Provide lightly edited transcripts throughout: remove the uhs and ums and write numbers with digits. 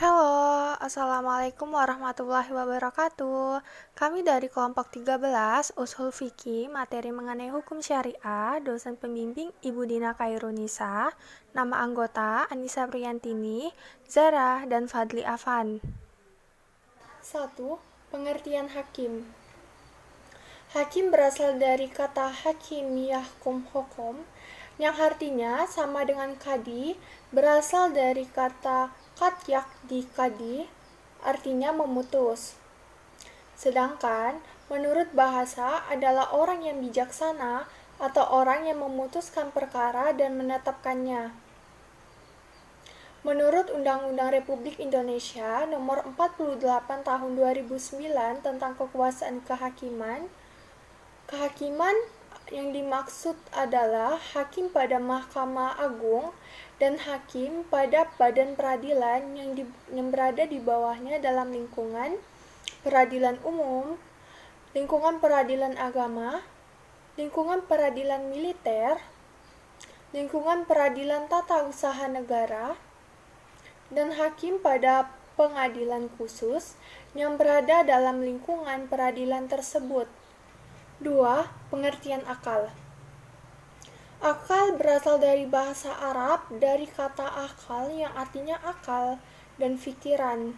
Halo, Assalamualaikum warahmatullahi wabarakatuh. Kami dari kelompok 13, Ushul Fikih, materi mengenai hukum syariah, dosen pembimbing Ibu Dina Khairunisa, nama anggota Anissa Priantini, Zara, dan Fadli Afan. 1. Pengertian hakim. Hakim berasal dari kata hakim yahkum hukum, yang artinya sama dengan kadi, berasal dari kata katyak di kadi, artinya memutus. Sedangkan, menurut bahasa adalah orang yang bijaksana atau orang yang memutuskan perkara dan menetapkannya. Menurut Undang-Undang Republik Indonesia Nomor 48 Tahun 2009 tentang Kekuasaan Kehakiman, kehakiman yang dimaksud adalah hakim pada Mahkamah Agung dan hakim pada badan peradilan yang berada di bawahnya dalam lingkungan peradilan umum, lingkungan peradilan agama, lingkungan peradilan militer, lingkungan peradilan tata usaha negara, dan hakim pada pengadilan khusus yang berada dalam lingkungan peradilan tersebut. 2. Pengertian akal. Akal berasal dari bahasa Arab dari kata akal yang artinya akal dan pikiran.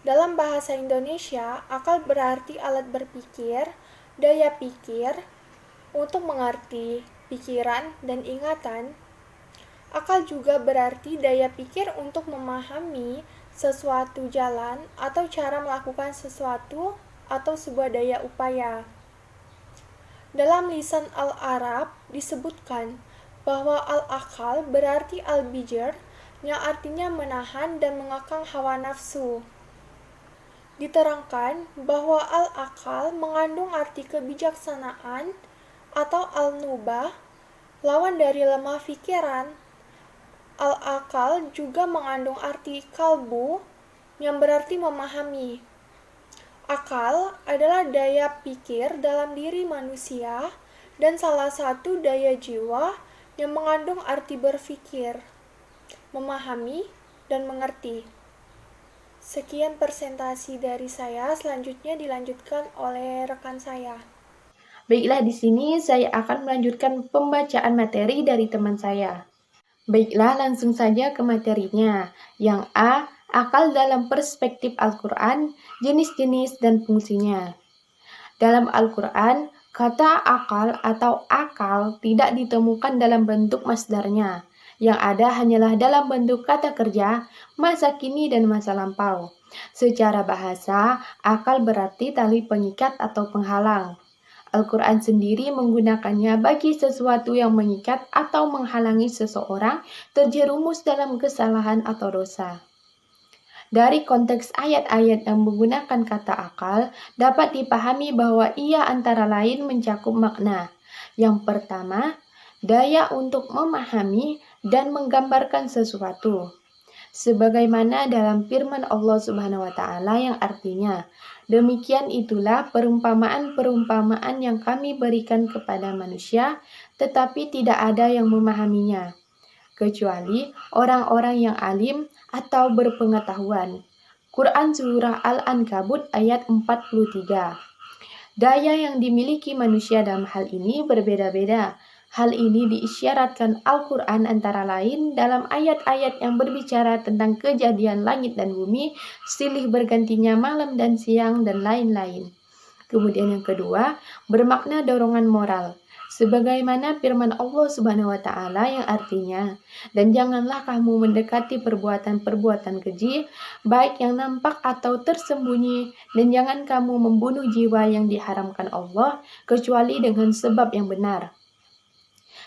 Dalam bahasa Indonesia, akal berarti alat berpikir, daya pikir, untuk mengerti, pikiran, dan ingatan. Akal juga berarti daya pikir untuk memahami sesuatu jalan atau cara melakukan sesuatu atau sebuah daya upaya. Dalam lisan Al-Arab disebutkan bahwa al-akal berarti al-bijr yang artinya menahan dan mengekang hawa nafsu. Diterangkan bahwa al-akal mengandung arti kebijaksanaan atau al-nubah, lawan dari lemah pikiran. Al-akal juga mengandung arti kalbu yang berarti memahami. Akal adalah daya pikir dalam diri manusia dan salah satu daya jiwa yang mengandung arti berpikir, memahami, dan mengerti. Sekian presentasi dari saya, selanjutnya dilanjutkan oleh rekan saya. Baiklah, di sini saya akan melanjutkan pembacaan materi dari teman saya. Baiklah, langsung saja ke materinya. Yang A, akal dalam perspektif Al-Quran, jenis-jenis dan fungsinya. Dalam Al-Quran, kata akal atau akal tidak ditemukan dalam bentuk masdarnya. Yang ada hanyalah dalam bentuk kata kerja, masa kini dan masa lampau. Secara bahasa, akal berarti tali pengikat atau penghalang. Al-Quran sendiri menggunakannya bagi sesuatu yang mengikat atau menghalangi seseorang terjerumus dalam kesalahan atau dosa. Dari konteks ayat-ayat yang menggunakan kata akal, dapat dipahami bahwa ia antara lain mencakup makna. Yang pertama, daya untuk memahami dan menggambarkan sesuatu. Sebagaimana dalam firman Allah Subhanahu wa taala yang artinya, demikian itulah perumpamaan-perumpamaan yang kami berikan kepada manusia, tetapi tidak ada yang memahaminya, kecuali orang-orang yang alim atau berpengetahuan. Quran Surah Al-Ankabut ayat 43. Daya yang dimiliki manusia dalam hal ini berbeda-beda. Hal ini diisyaratkan Al-Quran antara lain dalam ayat-ayat yang berbicara tentang kejadian langit dan bumi, silih bergantinya malam dan siang, dan lain-lain. Kemudian yang kedua, bermakna dorongan moral. Sebagaimana firman Allah Subhanahu wa taala yang artinya, dan janganlah kamu mendekati perbuatan-perbuatan keji, baik yang nampak atau tersembunyi, dan jangan kamu membunuh jiwa yang diharamkan Allah kecuali dengan sebab yang benar.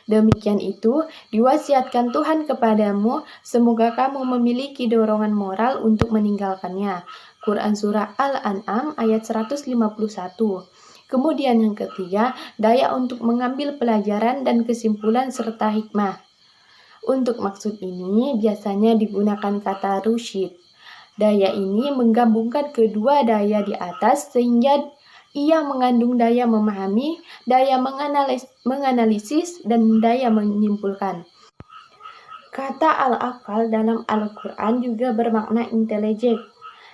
Demikian itu diwasiatkan Tuhan kepadamu, semoga kamu memiliki dorongan moral untuk meninggalkannya. Quran Surah Al-An'am ayat 151. Kemudian yang ketiga, daya untuk mengambil pelajaran dan kesimpulan serta hikmah. Untuk maksud ini biasanya digunakan kata rusyid. Daya ini menggabungkan kedua daya di atas sehingga ia mengandung daya memahami, daya menganalisis, dan daya menyimpulkan. Kata al-akal dalam Al-Quran juga bermakna intelijen.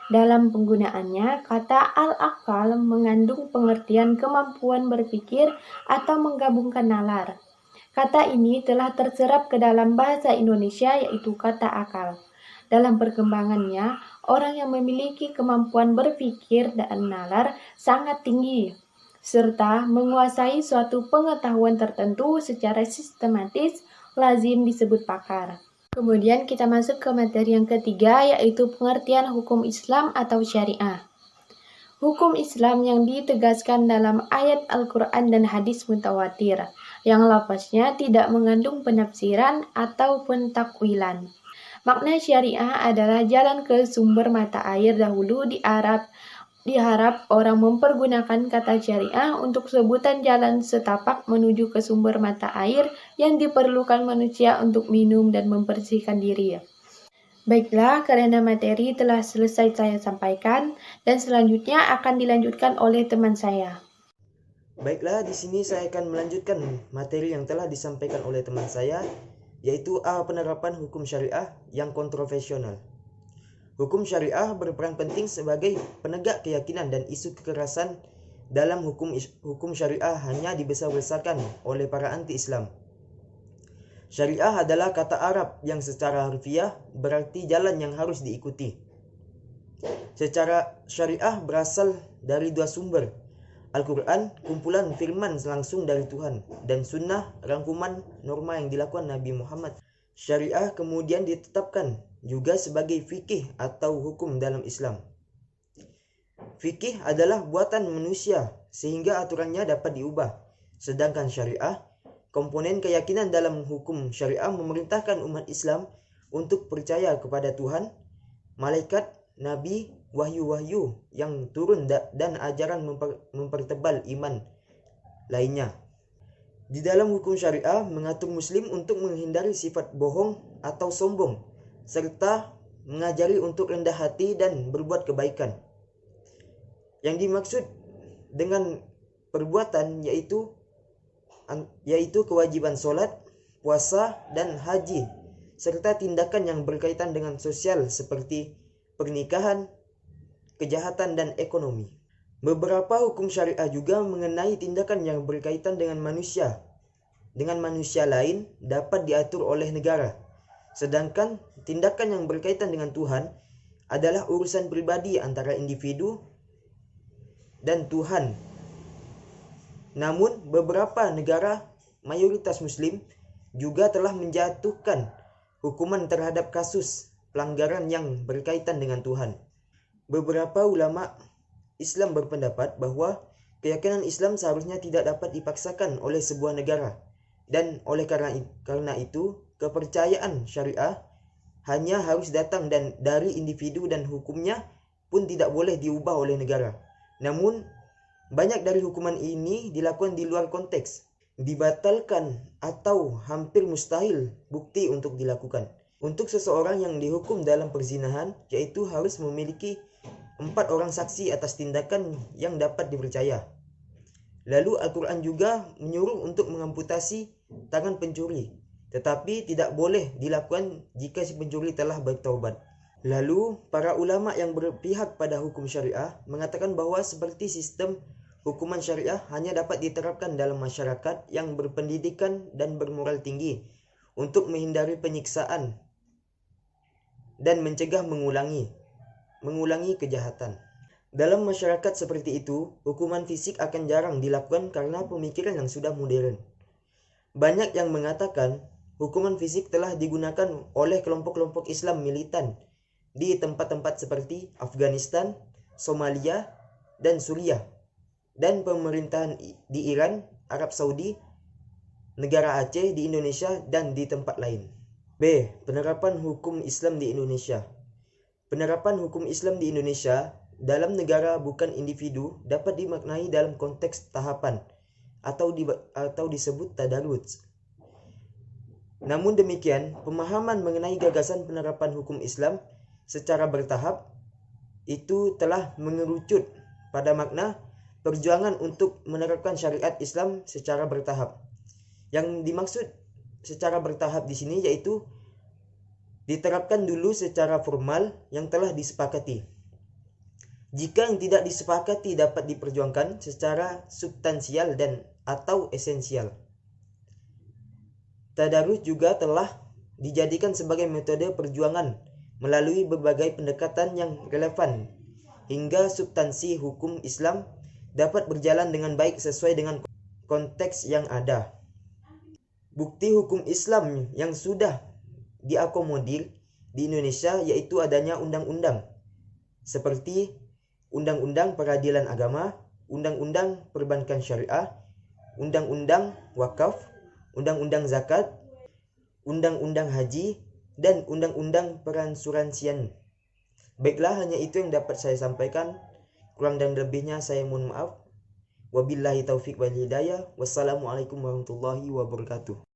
Dalam penggunaannya, kata al-akal mengandung pengertian kemampuan berpikir atau menggabungkan nalar. Kata ini telah terserap ke dalam bahasa Indonesia yaitu kata akal. Dalam perkembangannya, orang yang memiliki kemampuan berpikir dan nalar sangat tinggi, serta menguasai suatu pengetahuan tertentu secara sistematis, lazim disebut pakar. Kemudian kita masuk ke materi yang ketiga, yaitu pengertian hukum Islam atau syariah. Hukum Islam yang ditegaskan dalam ayat Al-Quran dan hadis mutawatir, yang lafaznya tidak mengandung penafsiran atau pentakwilan. Makna syariah adalah jalan ke sumber mata air dahulu diharap orang mempergunakan kata syariah untuk sebutan jalan setapak menuju ke sumber mata air yang diperlukan manusia untuk minum dan membersihkan diri. Baiklah, karena materi telah selesai saya sampaikan dan selanjutnya akan dilanjutkan oleh teman saya. Baiklah, di sini saya akan melanjutkan materi yang telah disampaikan oleh teman saya, yaitu penerapan hukum syariah yang kontroversial. Hukum syariah berperan penting sebagai penegak keyakinan dan isu kekerasan dalam hukum syariah hanya dibesar-besarkan oleh para anti-Islam. Syariah adalah kata Arab yang secara harfiah berarti jalan yang harus diikuti. Secara syariah berasal dari dua sumber, Al-Quran, kumpulan firman langsung dari Tuhan, dan sunnah, rangkuman norma yang dilakukan Nabi Muhammad. Syariah kemudian ditetapkan juga sebagai fikih atau hukum dalam Islam. Fikih adalah buatan manusia sehingga aturannya dapat diubah. Sedangkan syariah, komponen keyakinan dalam hukum syariah memerintahkan umat Islam untuk percaya kepada Tuhan, malaikat, nabi, wahyu-wahyu yang turun dan ajaran mempertebal iman lainnya. Di dalam hukum syariah mengatur muslim untuk menghindari sifat bohong atau sombong, serta mengajari untuk rendah hati dan berbuat kebaikan. Yang dimaksud dengan perbuatan yaitu kewajiban sholat, puasa, dan haji, serta tindakan yang berkaitan dengan sosial seperti pernikahan, kejahatan, dan ekonomi. Beberapa hukum syariah juga mengenai tindakan yang berkaitan dengan manusia lain dapat diatur oleh negara. Sedangkan tindakan yang berkaitan dengan Tuhan adalah urusan pribadi antara individu dan Tuhan. Namun beberapa negara mayoritas muslim juga telah menjatuhkan hukuman terhadap kasus pelanggaran yang berkaitan dengan Tuhan. Beberapa ulama Islam berpendapat bahwa keyakinan Islam seharusnya tidak dapat dipaksakan oleh sebuah negara, dan oleh karena itu kepercayaan syariah hanya harus datang dari individu dan hukumnya pun tidak boleh diubah oleh negara. Namun banyak dari hukuman ini dilakukan di luar konteks, dibatalkan atau hampir mustahil bukti untuk dilakukan. Untuk seseorang yang dihukum dalam perzinahan, yaitu harus memiliki 4 orang saksi atas tindakan yang dapat dipercaya. Lalu Al-Quran juga menyuruh untuk mengamputasi tangan pencuri, tetapi tidak boleh dilakukan jika si pencuri telah bertaubat. Lalu para ulama yang berpihak pada hukum syariah mengatakan bahwa seperti sistem hukuman syariah hanya dapat diterapkan dalam masyarakat yang berpendidikan dan bermoral tinggi untuk menghindari penyiksaan dan mencegah mengulangi kejahatan. Dalam masyarakat seperti itu, hukuman fisik akan jarang dilakukan karena pemikiran yang sudah modern. Banyak yang mengatakan hukuman fisik telah digunakan oleh kelompok-kelompok Islam militan di tempat-tempat seperti Afghanistan, Somalia, dan Suriah, dan pemerintahan di Iran, Arab Saudi, negara Aceh, di Indonesia, dan di tempat lain. B. Penerapan hukum Islam di Indonesia. Penerapan hukum Islam di Indonesia dalam negara bukan individu dapat dimaknai dalam konteks tahapan atau disebut tadarruj. Namun demikian, pemahaman mengenai gagasan penerapan hukum Islam secara bertahap itu telah mengerucut pada makna perjuangan untuk menerapkan syariat Islam secara bertahap. Yang dimaksud secara bertahap di sini yaitu diterapkan dulu secara formal yang telah disepakati. Jika yang tidak disepakati dapat diperjuangkan secara substansial dan atau esensial. Tadarus juga telah dijadikan sebagai metode perjuangan melalui berbagai pendekatan yang relevan hingga substansi hukum Islam dapat berjalan dengan baik sesuai dengan konteks yang ada. Bukti hukum Islam yang sudah diakomodir di Indonesia yaitu adanya undang-undang seperti Undang-Undang Peradilan Agama, Undang-Undang Perbankan Syariah, Undang-Undang Wakaf, Undang-Undang Zakat, Undang-Undang Haji, dan Undang-Undang Peransuransian. Baiklah, hanya itu yang dapat saya sampaikan. Kurang dan lebihnya saya mohon maaf. Wabillahi taufiq wal hidayah. Wassalamualaikum warahmatullahi wabarakatuh.